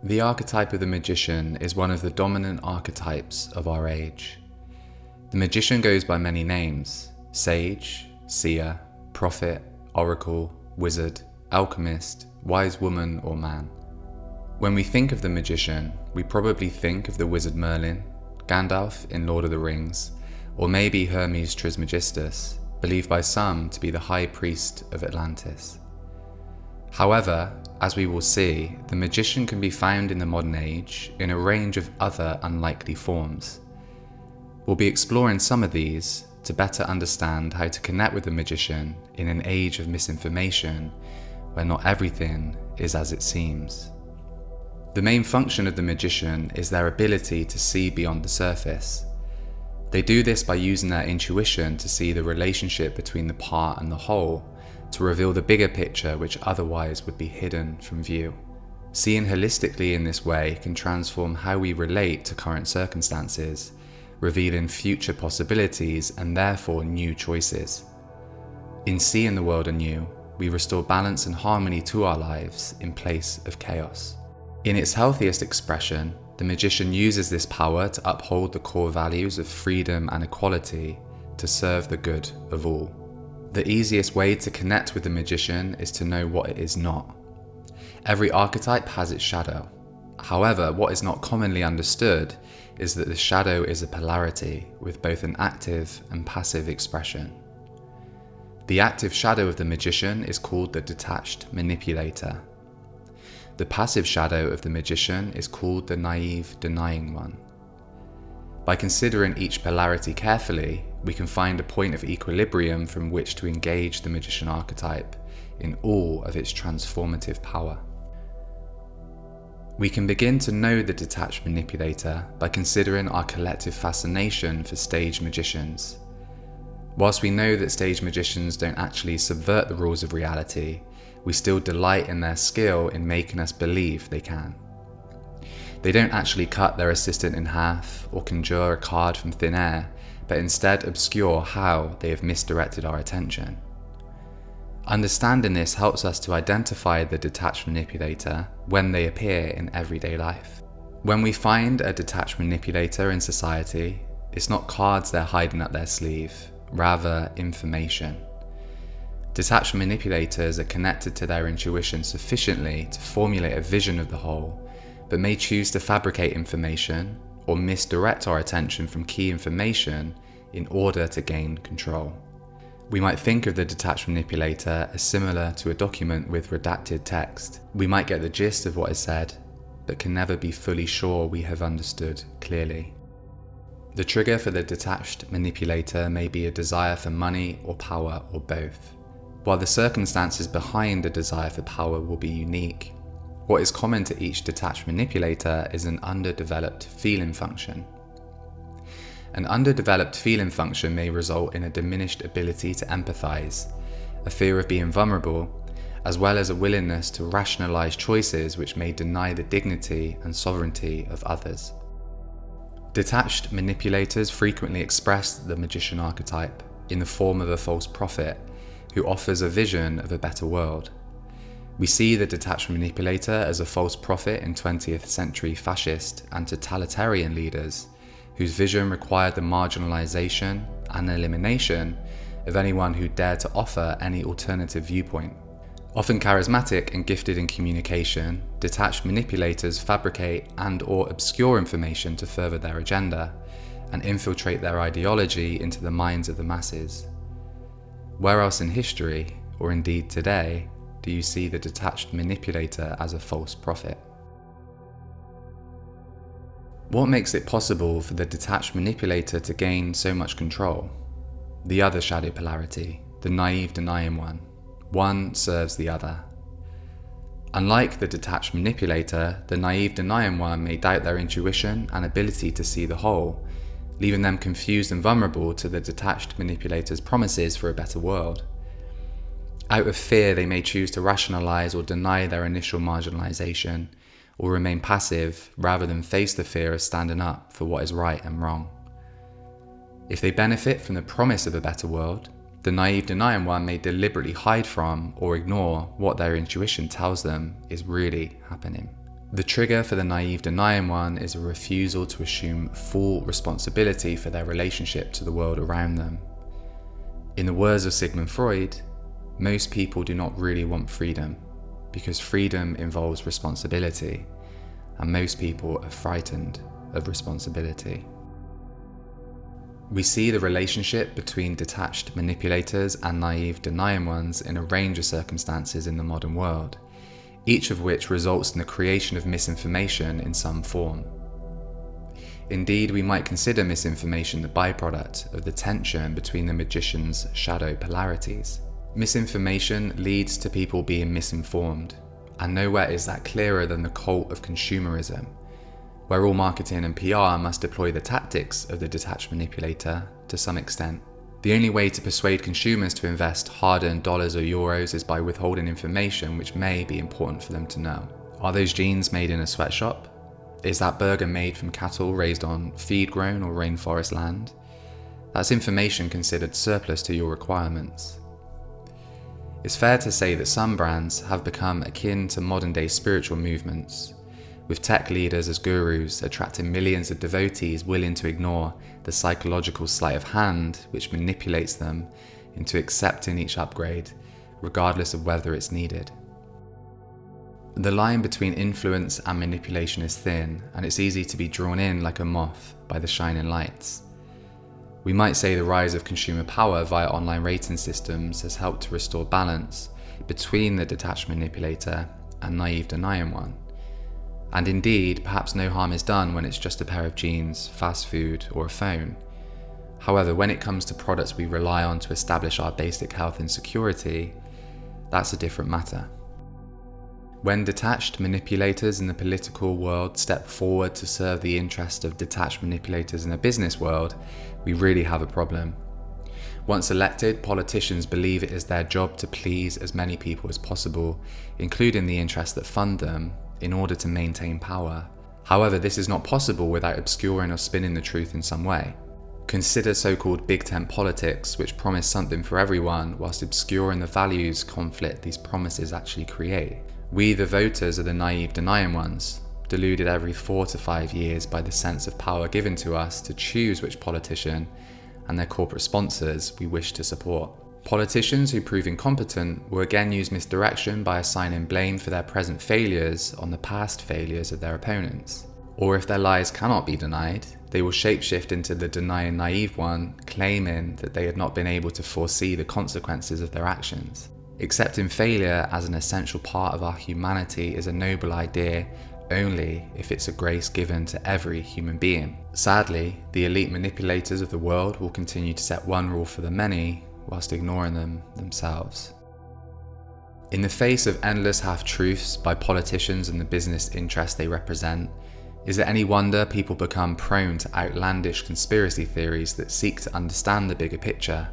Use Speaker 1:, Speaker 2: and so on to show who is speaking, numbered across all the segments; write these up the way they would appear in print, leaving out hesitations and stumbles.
Speaker 1: The archetype of the magician is one of the dominant archetypes of our age. The magician goes by many names: sage, seer, prophet, oracle, wizard, alchemist, wise woman or man. When we think of the magician, we probably think of the wizard Merlin, Gandalf in Lord of the Rings, or maybe Hermes Trismegistus, believed by some to be the high priest of Atlantis. However, as we will see, the magician can be found in the modern age in a range of other unlikely forms. We'll be exploring some of these to better understand how to connect with the magician in an age of misinformation where not everything is as it seems. The main function of the magician is their ability to see beyond the surface. They do this by using their intuition to see the relationship between the part and the whole, to reveal the bigger picture which otherwise would be hidden from view. Seeing holistically in this way can transform how we relate to current circumstances, revealing future possibilities and therefore new choices. In seeing the world anew, we restore balance and harmony to our lives in place of chaos. In its healthiest expression, the magician uses this power to uphold the core values of freedom and equality to serve the good of all. The easiest way to connect with the magician is to know what it is not. Every archetype has its shadow. However, what is not commonly understood is that the shadow is a polarity with both an active and passive expression. The active shadow of the magician is called the detached manipulator. The passive shadow of the magician is called the naive denying one. By considering each polarity carefully, we can find a point of equilibrium from which to engage the magician archetype in all of its transformative power. We can begin to know the detached manipulator by considering our collective fascination for stage magicians. Whilst we know that stage magicians don't actually subvert the rules of reality, we still delight in their skill in making us believe they can. They don't actually cut their assistant in half or conjure a card from thin air, but instead obscure how they have misdirected our attention. Understanding this helps us to identify the detached manipulator when they appear in everyday life. When we find a detached manipulator in society, it's not cards they're hiding up their sleeve, rather information. Detached manipulators are connected to their intuition sufficiently to formulate a vision of the whole, but may choose to fabricate information or misdirect our attention from key information in order to gain control. We might think of the detached manipulator as similar to a document with redacted text. We might get the gist of what is said, but can never be fully sure we have understood clearly. The trigger for the detached manipulator may be a desire for money or power or both. While the circumstances behind the desire for power will be unique, what is common to each detached manipulator is an underdeveloped feeling function. An underdeveloped feeling function may result in a diminished ability to empathize, a fear of being vulnerable, as well as a willingness to rationalize choices which may deny the dignity and sovereignty of others. Detached manipulators frequently express the magician archetype in the form of a false prophet who offers a vision of a better world. We see the detached manipulator as a false prophet in 20th century fascist and totalitarian leaders whose vision required the marginalization and elimination of anyone who dared to offer any alternative viewpoint. Often charismatic and gifted in communication, detached manipulators fabricate and/or obscure information to further their agenda and infiltrate their ideology into the minds of the masses. Where else in history, or indeed today, do you see the detached manipulator as a false prophet? What makes it possible for the detached manipulator to gain so much control? The other shadow polarity, the naive denying one. One serves the other. Unlike the detached manipulator, the naive denying one may doubt their intuition and ability to see the whole, leaving them confused and vulnerable to the detached manipulator's promises for a better world. Out of fear, they may choose to rationalize or deny their initial marginalization, or remain passive rather than face the fear of standing up for what is right and wrong. If they benefit from the promise of a better world, the naive denying one may deliberately hide from or ignore what their intuition tells them is really happening. The trigger for the naive denying one is a refusal to assume full responsibility for their relationship to the world around them. In the words of Sigmund Freud, most people do not really want freedom, because freedom involves responsibility, and most people are frightened of responsibility. We see the relationship between detached manipulators and naive denying ones in a range of circumstances in the modern world, each of which results in the creation of misinformation in some form. Indeed, we might consider misinformation the byproduct of the tension between the magician's shadow polarities. Misinformation leads to people being misinformed, and nowhere is that clearer than the cult of consumerism, where all marketing and PR must deploy the tactics of the detached manipulator to some extent. The only way to persuade consumers to invest hard-earned dollars or euros is by withholding information which may be important for them to know. Are those jeans made in a sweatshop? Is that burger made from cattle raised on feed-grown or rainforest land? That's information considered surplus to your requirements. It's fair to say that some brands have become akin to modern-day spiritual movements, with tech leaders as gurus attracting millions of devotees willing to ignore the psychological sleight of hand which manipulates them into accepting each upgrade, regardless of whether it's needed. The line between influence and manipulation is thin, and it's easy to be drawn in like a moth by the shining lights. We might say the rise of consumer power via online rating systems has helped to restore balance between the detached manipulator and naive denying one. And indeed, perhaps no harm is done when it's just a pair of jeans, fast food, or a phone. However, when it comes to products we rely on to establish our basic health and security, that's a different matter. When detached manipulators in the political world step forward to serve the interest of detached manipulators in the business world, we really have a problem. Once elected, politicians believe it is their job to please as many people as possible, including the interests that fund them, in order to maintain power. However, this is not possible without obscuring or spinning the truth in some way. Consider so-called big tent politics, which promise something for everyone whilst obscuring the values conflict these promises actually create. We, the voters, are the naive denying ones, deluded every 4 to 5 years by the sense of power given to us to choose which politician and their corporate sponsors we wish to support. Politicians who prove incompetent will again use misdirection by assigning blame for their present failures on the past failures of their opponents. Or if their lies cannot be denied, they will shapeshift into the denying naive one, claiming that they had not been able to foresee the consequences of their actions. Accepting failure as an essential part of our humanity is a noble idea only if it's a grace given to every human being. Sadly, the elite manipulators of the world will continue to set one rule for the many whilst ignoring them themselves. In the face of endless half-truths by politicians and the business interests they represent, is it any wonder people become prone to outlandish conspiracy theories that seek to understand the bigger picture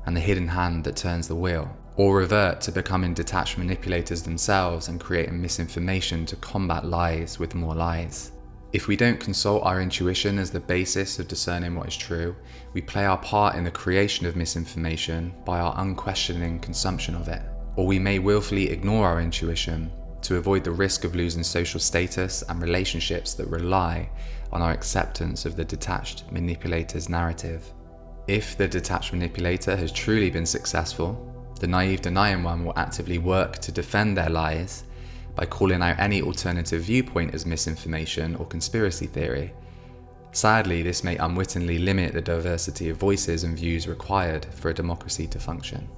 Speaker 1: and the hidden hand that turns the wheel? Or revert to becoming detached manipulators themselves and creating misinformation to combat lies with more lies? If we don't consult our intuition as the basis of discerning what is true, we play our part in the creation of misinformation by our unquestioning consumption of it. Or we may willfully ignore our intuition to avoid the risk of losing social status and relationships that rely on our acceptance of the detached manipulator's narrative. If the detached manipulator has truly been successful, the naive denying one will actively work to defend their lies by calling out any alternative viewpoint as misinformation or conspiracy theory. Sadly, this may unwittingly limit the diversity of voices and views required for a democracy to function.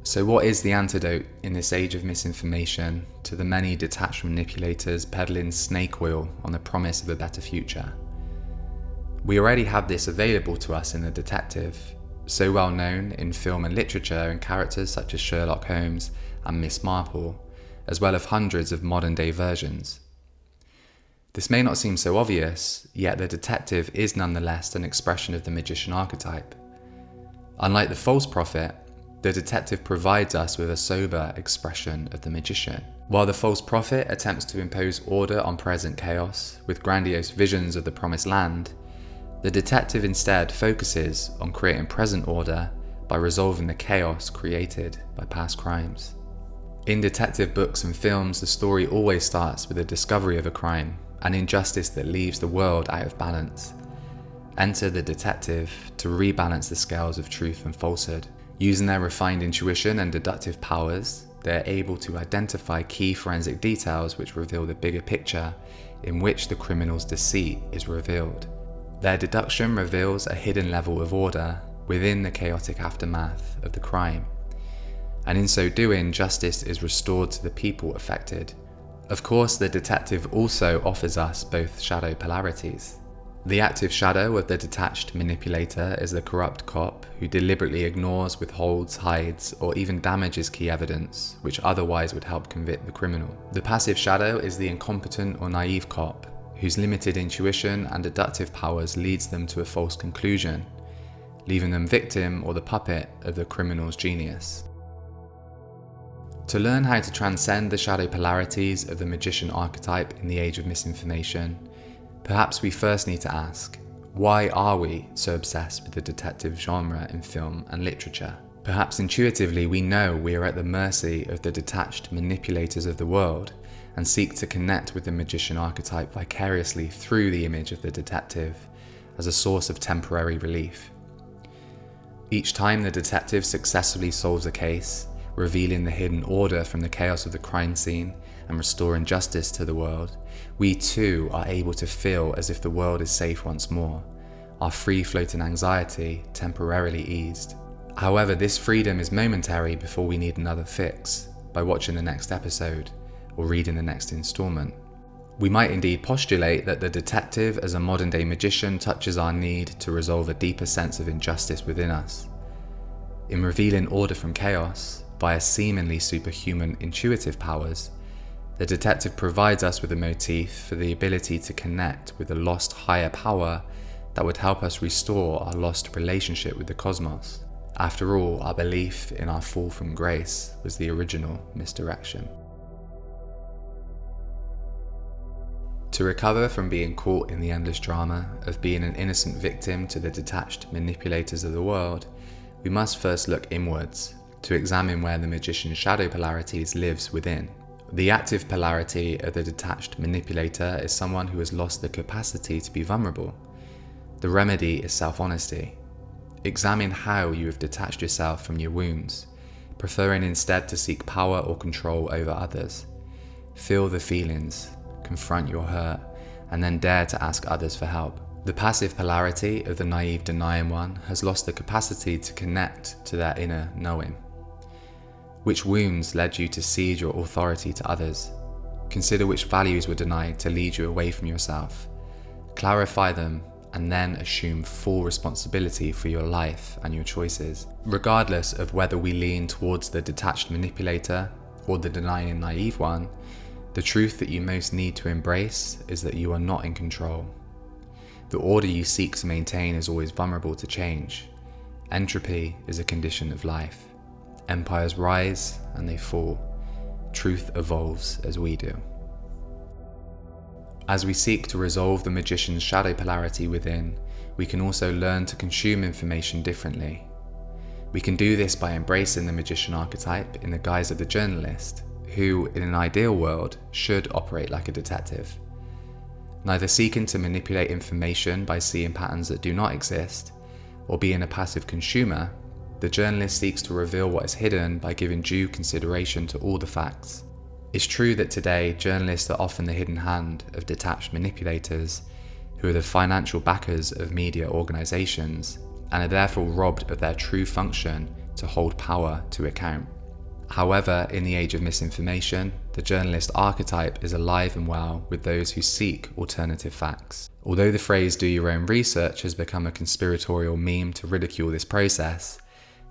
Speaker 1: So what is the antidote in this age of misinformation to the many detached manipulators peddling snake oil on the promise of a better future? We already have this available to us in the detective, so well known in film and literature in characters such as Sherlock Holmes and Miss Marple, as well as hundreds of modern-day versions. This may not seem so obvious, yet the detective is nonetheless an expression of the magician archetype. Unlike the false prophet, the detective provides us with a sober expression of the magician. While the false prophet attempts to impose order on present chaos with grandiose visions of the promised land, the detective instead focuses on creating present order by resolving the chaos created by past crimes. In detective books and films, the story always starts with the discovery of a crime, an injustice that leaves the world out of balance. Enter the detective to rebalance the scales of truth and falsehood. Using their refined intuition and deductive powers, they are able to identify key forensic details which reveal the bigger picture in which the criminal's deceit is revealed. Their deduction reveals a hidden level of order within the chaotic aftermath of the crime, and in so doing, justice is restored to the people affected. Of course, the detective also offers us both shadow polarities. The active shadow of the detached manipulator is the corrupt cop who deliberately ignores, withholds, hides, or even damages key evidence which otherwise would help convict the criminal. The passive shadow is the incompetent or naive cop whose limited intuition and deductive powers leads them to a false conclusion, leaving them victim or the puppet of the criminal's genius. To learn how to transcend the shadow polarities of the magician archetype in the age of misinformation, perhaps we first need to ask, why are we so obsessed with the detective genre in film and literature? Perhaps intuitively we know we are at the mercy of the detached manipulators of the world and seek to connect with the magician archetype vicariously through the image of the detective as a source of temporary relief. Each time the detective successfully solves a case, revealing the hidden order from the chaos of the crime scene and restoring justice to the world, we too are able to feel as if the world is safe once more, our free-floating anxiety temporarily eased. However, this freedom is momentary before we need another fix by watching the next episode or reading the next installment. We might indeed postulate that the detective as a modern-day magician touches our need to resolve a deeper sense of injustice within us. In revealing order from chaos, via seemingly superhuman intuitive powers, the detective provides us with a motif for the ability to connect with a lost higher power that would help us restore our lost relationship with the cosmos. After all, our belief in our fall from grace was the original misdirection. To recover from being caught in the endless drama of being an innocent victim to the detached manipulators of the world, we must first look inwards to examine where the magician's shadow polarities lives within. The active polarity of the detached manipulator is someone who has lost the capacity to be vulnerable. The remedy is self-honesty. Examine how you have detached yourself from your wounds, preferring instead to seek power or control over others. Feel the feelings, confront your hurt, and then dare to ask others for help. The passive polarity of the naive denying one has lost the capacity to connect to their inner knowing. Which wounds led you to cede your authority to others? Consider which values were denied to lead you away from yourself. Clarify them and then assume full responsibility for your life and your choices. Regardless of whether we lean towards the detached manipulator or the denying naive one, the truth that you most need to embrace is that you are not in control. The order you seek to maintain is always vulnerable to change. Entropy is a condition of life. Empires rise and they fall. Truth evolves as we do. As we seek to resolve the magician's shadow polarity within, we can also learn to consume information differently. We can do this by embracing the magician archetype in the guise of the journalist, who, in an ideal world, should operate like a detective. Neither seeking to manipulate information by seeing patterns that do not exist, or being a passive consumer, the journalist seeks to reveal what is hidden by giving due consideration to all the facts. It's true that today, journalists are often the hidden hand of detached manipulators, who are the financial backers of media organizations, and are therefore robbed of their true function to hold power to account. However, in the age of misinformation, the journalist archetype is alive and well with those who seek alternative facts. Although the phrase "do your own research" has become a conspiratorial meme to ridicule this process,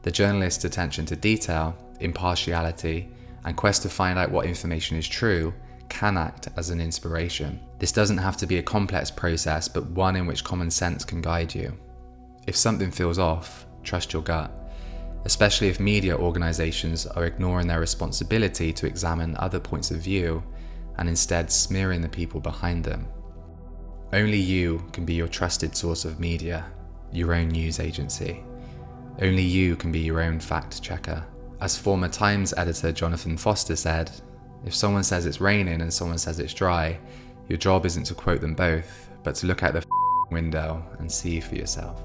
Speaker 1: the journalist's attention to detail, impartiality, and quest to find out what information is true can act as an inspiration. This doesn't have to be a complex process, but one in which common sense can guide you. If something feels off, trust your gut, especially if media organizations are ignoring their responsibility to examine other points of view and instead smearing the people behind them. Only you can be your trusted source of media, your own news agency. Only you can be your own fact checker. As former Times editor Jonathan Foster said, if someone says it's raining and someone says it's dry, your job isn't to quote them both, but to look out the window and see for yourself.